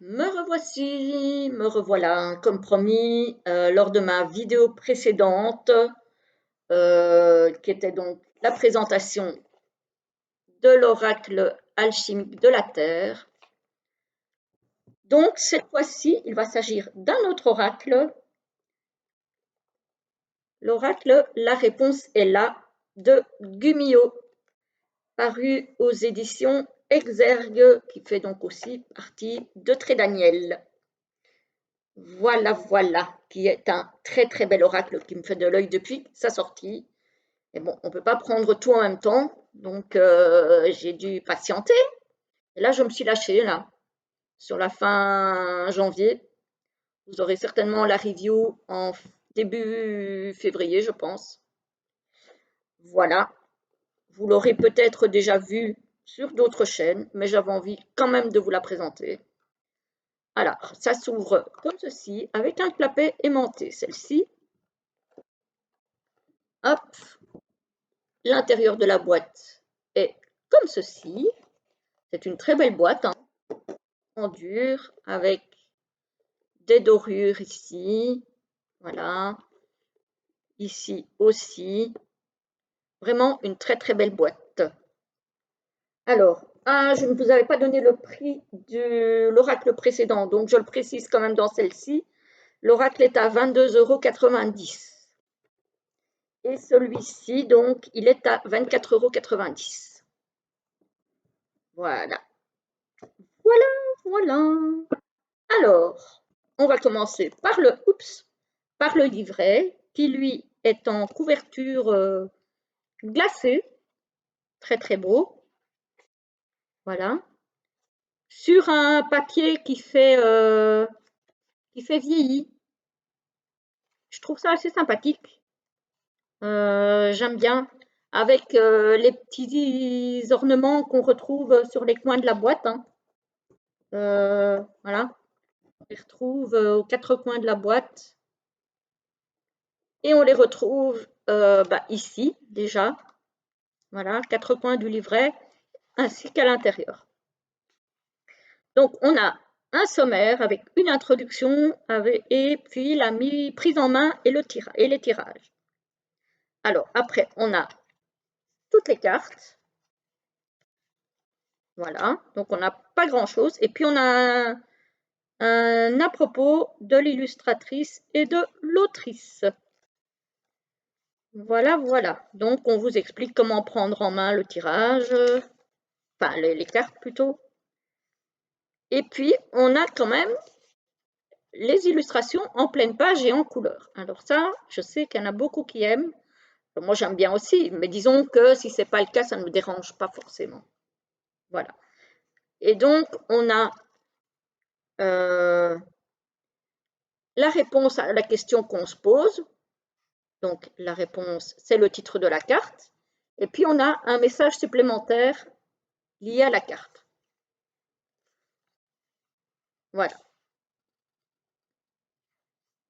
Me revoici, me revoilà, comme promis, lors de ma vidéo précédente, qui était donc la présentation de l'oracle alchimique de la Terre. Donc, cette fois-ci, il va s'agir d'un autre oracle. L'oracle La réponse est là, de Gumio, paru aux éditions Exergue, qui fait donc aussi partie de Trédaniel. Voilà, voilà, qui est un très très bel oracle qui me fait de l'œil depuis sa sortie. Et bon, on ne peut pas prendre tout en même temps, donc j'ai dû patienter. Et là, je me suis lâchée, là, sur la fin janvier. Vous aurez certainement la review en début février, je pense. Voilà, vous l'aurez peut-être déjà vu sur d'autres chaînes, mais j'avais envie quand même de vous la présenter. Alors, ça s'ouvre comme ceci, avec un clapet aimanté. Celle-ci, hop, l'intérieur de la boîte est comme ceci. C'est une très belle boîte, hein, en dur, avec des dorures ici. Voilà. Ici aussi. Vraiment une très très belle boîte. Alors, je ne vous avais pas donné le prix de l'oracle précédent, donc je le précise quand même dans celle-ci. L'oracle est à 22,90 €. Et celui-ci, donc, il est à 24,90 €. Voilà. Voilà, voilà. Alors, on va commencer par par le livret, qui lui est en couverture glacée, très très beau. Voilà. Sur un papier qui fait vieilli. Je trouve ça assez sympathique. J'aime bien. Avec les petits ornements qu'on retrouve sur les coins de la boîte, hein. Voilà. On les retrouve aux quatre coins de la boîte. Et on les retrouve ici, déjà. Voilà, quatre coins du livret, ainsi qu'à l'intérieur. Donc, on a un sommaire avec une introduction et puis la prise en main et les tirages. Alors, après, on a toutes les cartes. Voilà, donc on n'a pas grand-chose. Et puis, on a un à propos de l'illustratrice et de l'autrice. Voilà, voilà. Donc, on vous explique comment prendre en main le tirage, enfin, les cartes plutôt. Et puis, on a quand même les illustrations en pleine page et en couleur. Alors ça, je sais qu'il y en a beaucoup qui aiment. Moi, j'aime bien aussi, mais disons que si ce n'est pas le cas, ça ne me dérange pas forcément. Voilà. Et donc, on a la réponse à la question qu'on se pose. Donc, la réponse, c'est le titre de la carte. Et puis, on a un message supplémentaire lié à la carte. Voilà.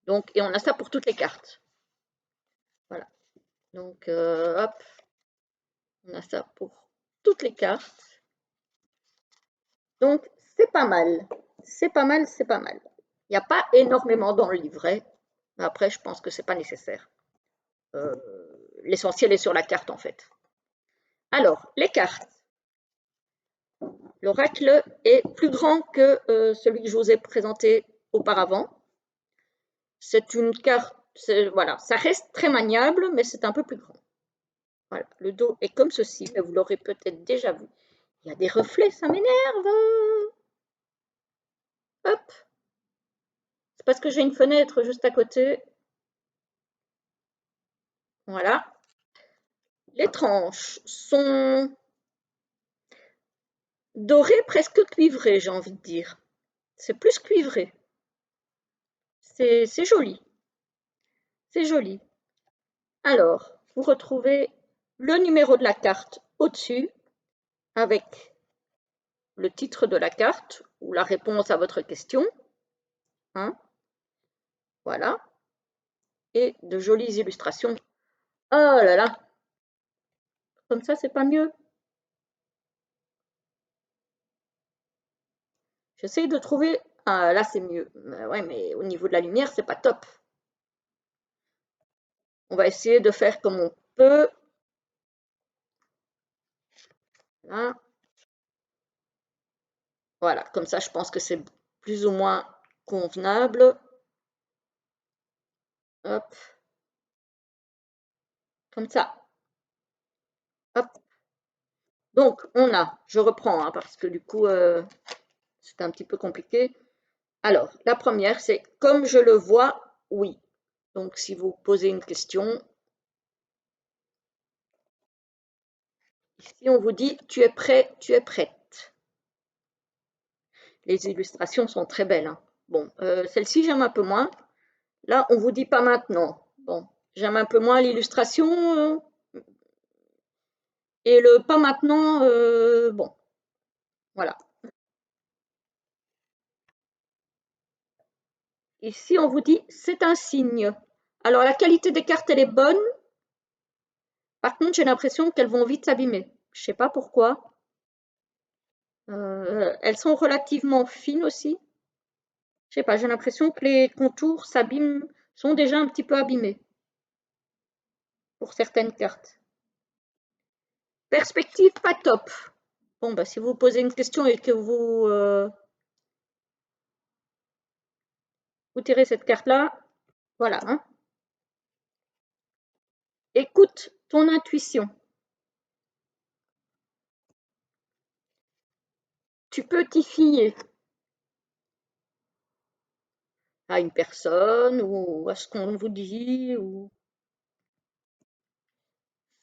Donc, et on a ça pour toutes les cartes. Voilà. Donc, hop, on a ça pour toutes les cartes. Donc, c'est pas mal. C'est pas mal, c'est pas mal. Il n'y a pas énormément dans le livret. Après, je pense que c'est pas nécessaire. L'essentiel est sur la carte, en fait. Alors, les cartes. L'oracle est plus grand que celui que je vous ai présenté auparavant. C'est une carte, voilà, ça reste très maniable, mais c'est un peu plus grand. Voilà, le dos est comme ceci, mais vous l'aurez peut-être déjà vu. Il y a des reflets, ça m'énerve. Hop. C'est parce que j'ai une fenêtre juste à côté. Voilà. Les tranches sont dorées, presque cuivrées, j'ai envie de dire. C'est plus cuivré. C'est joli. C'est joli. Alors, vous retrouvez le numéro de la carte au-dessus avec le titre de la carte ou la réponse à votre question. Hein, voilà. Et de jolies illustrations. Oh là là. Comme ça, c'est pas mieux. J'essaye de trouver Ah, là, c'est mieux. Ouais, mais au niveau de la lumière, c'est pas top. On va essayer de faire comme on peut. Là. Voilà, comme ça, je pense que c'est plus ou moins convenable. Hop, comme ça. Hop. Donc, je reprends hein, parce que du coup, c'est un petit peu compliqué. Alors, la première, c'est comme je le vois, oui. Donc, si vous posez une question, ici, on vous dit tu es prêt, tu es prête. Les illustrations sont très belles. Hein. Bon, celle-ci, j'aime un peu moins. Là, on vous dit pas maintenant. Bon, j'aime un peu moins l'illustration et le pas maintenant. Bon, voilà. Ici, on vous dit c'est un signe. Alors, la qualité des cartes, elle est bonne. Par contre, j'ai l'impression qu'elles vont vite s'abîmer. Je ne sais pas pourquoi. Elles sont relativement fines aussi. Je sais pas, j'ai l'impression que les contours s'abîment, sont déjà un petit peu abîmés pour certaines cartes. Perspective pas top. Bon, bah, si vous posez une question et que vous tirez cette carte-là, voilà. Hein. Écoute ton intuition. Tu peux t'y fier à une personne ou à ce qu'on vous dit. Ou...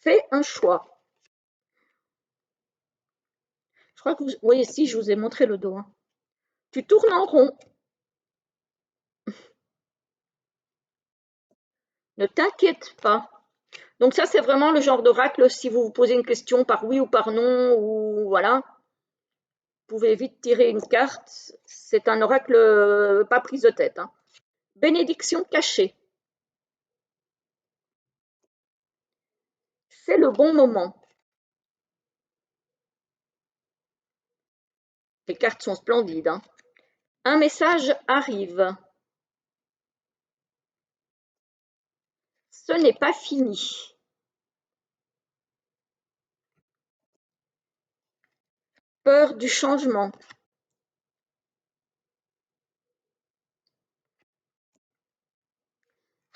Fais un choix. Je crois que vous voyez, si je vous ai montré le dos. Hein. Tu tournes en rond. Ne t'inquiète pas. Donc ça, c'est vraiment le genre d'oracle, si vous vous posez une question par oui ou par non, ou voilà, vous pouvez vite tirer une carte. C'est un oracle pas prise de tête. Hein. Bénédiction cachée. C'est le bon moment. Les cartes sont splendides. Hein. Un message arrive. Ce n'est pas fini. Peur du changement.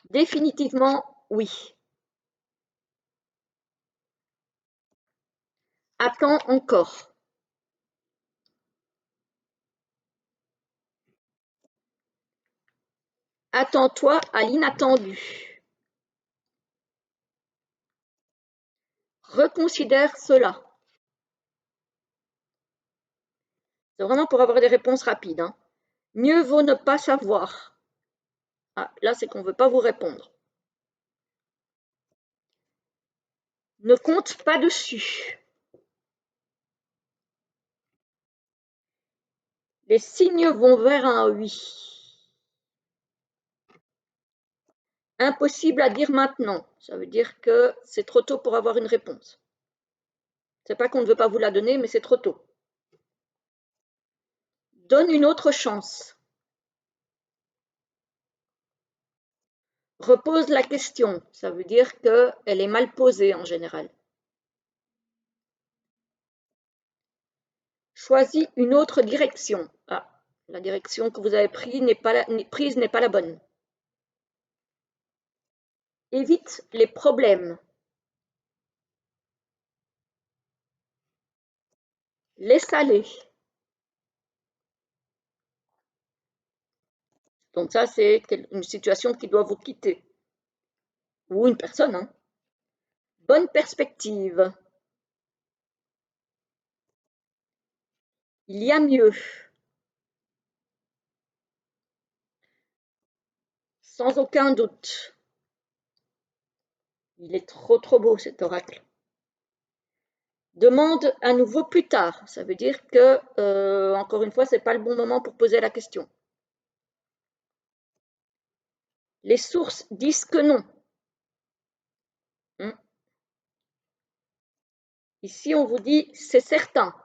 Définitivement, oui. Attends encore. Attends-toi à l'inattendu. Reconsidère cela. C'est vraiment pour avoir des réponses rapides. Hein. Mieux vaut ne pas savoir. Ah, là, c'est qu'on ne veut pas vous répondre. Ne compte pas dessus. Les signes vont vers un oui. Impossible à dire maintenant. Ça veut dire que c'est trop tôt pour avoir une réponse. C'est pas qu'on ne veut pas vous la donner, mais c'est trop tôt. Donne une autre chance. Repose la question. Ça veut dire qu'elle est mal posée en général. Choisis une autre direction. Ah, la direction que vous avez prise n'est pas la bonne. Évite les problèmes. Laisse aller. Donc ça, c'est une situation qui doit vous quitter. Ou une personne. Hein. Bonne perspective. Il y a mieux. Sans aucun doute. Il est trop beau cet oracle. Demande à nouveau plus tard. Ça veut dire que, encore une fois, ce n'est pas le bon moment pour poser la question. Les sources disent que non. Ici, on vous dit c'est certain.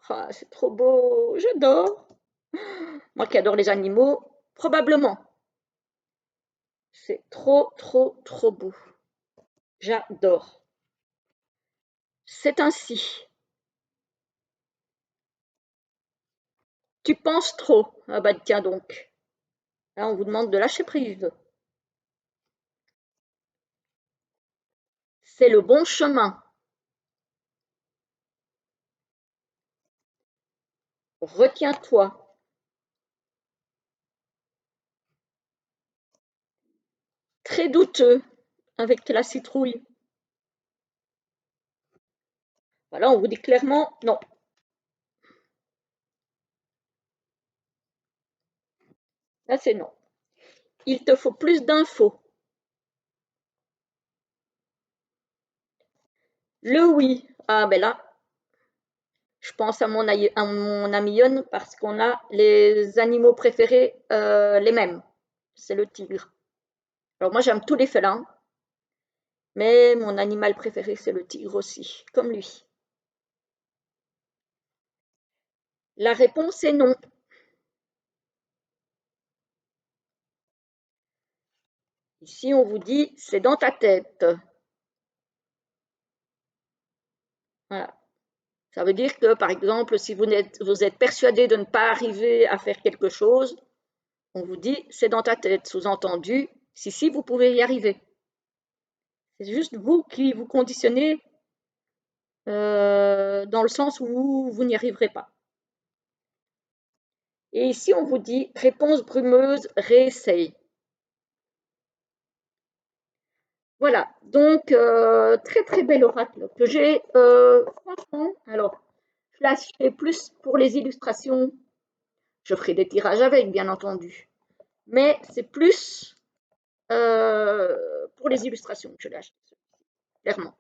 Ah, c'est trop beau, j'adore. Moi qui adore les animaux, probablement. C'est trop, trop, trop beau. J'adore. C'est ainsi. Tu penses trop. Ah bah tiens donc. Là, on vous demande de lâcher prise. C'est le bon chemin. Retiens-toi. Très douteux avec la citrouille. Voilà, on vous dit clairement non. Là, c'est non. Il te faut plus d'infos. Le oui. Ah ben là, je pense à mon ami Yon parce qu'on a les animaux préférés les mêmes. C'est le tigre. Alors moi, j'aime tous les félins, mais mon animal préféré, c'est le tigre aussi, comme lui. La réponse est non. Ici, on vous dit, c'est dans ta tête. Voilà. Ça veut dire que, par exemple, si vous êtes persuadé de ne pas arriver à faire quelque chose, on vous dit, c'est dans ta tête. Sous-entendu, si, vous pouvez y arriver. C'est juste vous qui vous conditionnez dans le sens où vous n'y arriverez pas. Et ici, on vous dit, réponse brumeuse, réessaye. Voilà, donc très très bel oracle que j'ai, franchement, alors, je l'achèterai plus pour les illustrations, je ferai des tirages avec, bien entendu, mais c'est plus pour les illustrations que je l'ai acheté, clairement,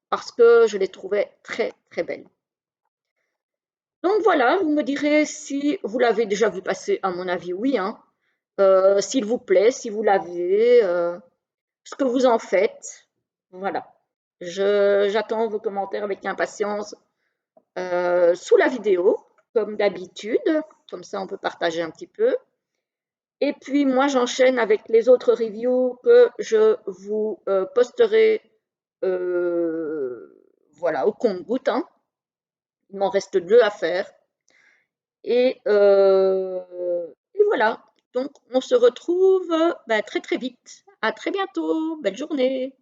parce que je les trouvais très très belles. Donc voilà, vous me direz si vous l'avez déjà vu passer, à mon avis, oui, hein. S'il vous plaît, si vous l'avez, ce que vous en faites, voilà. J'attends vos commentaires avec impatience sous la vidéo, comme d'habitude. Comme ça, on peut partager un petit peu. Et puis, moi, j'enchaîne avec les autres reviews que je vous posterai voilà, au compte-gouttes, hein. Il m'en reste 2 à faire. Et voilà. Donc, on se retrouve très très vite. À très bientôt. Belle journée.